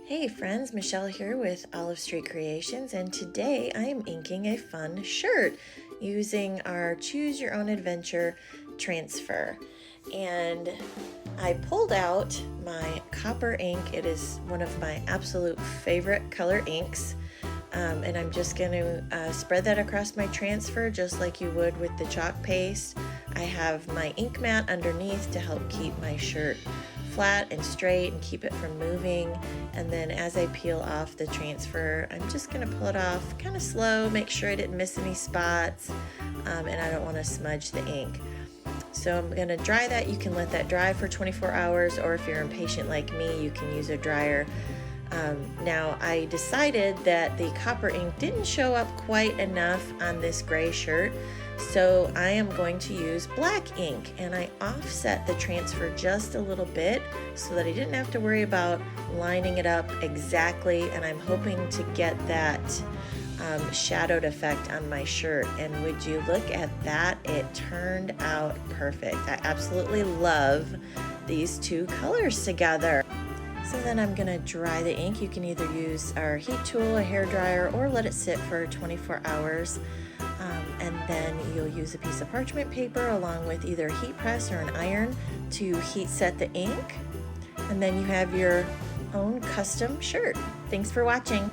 Hey friends, Michelle here with Olive Street Creations, and today I am inking a fun shirt using our Choose Your Own Adventure transfer. And I pulled out my copper ink. It is one of my absolute favorite color inks. And I'm just going to spread that across my transfer just like you would with the chalk paste. I have my ink mat underneath to help keep my shirt flat and straight and keep it from moving. And then as I peel off the transfer, I'm just going to pull it off kind of slow, make sure I didn't miss any spots, and I don't want to smudge the ink. So I'm going to dry that. You can let that dry for 24 hours, or if you're impatient like me, you can use a dryer. Now I decided that the copper ink didn't show up quite enough on this gray shirt, so I am going to use black ink, and I offset the transfer just a little bit so that I didn't have to worry about lining it up exactly, and I'm hoping to get that shadowed effect on my shirt. And would you look at that, it turned out perfect. I absolutely love these two colors together. So then I'm going to dry the ink. You can either use our heat tool, a hair dryer, or let it sit for 24 hours. And then you'll use a piece of parchment paper along with either a heat press or an iron to heat set the ink. And then you have your own custom shirt. Thanks for watching.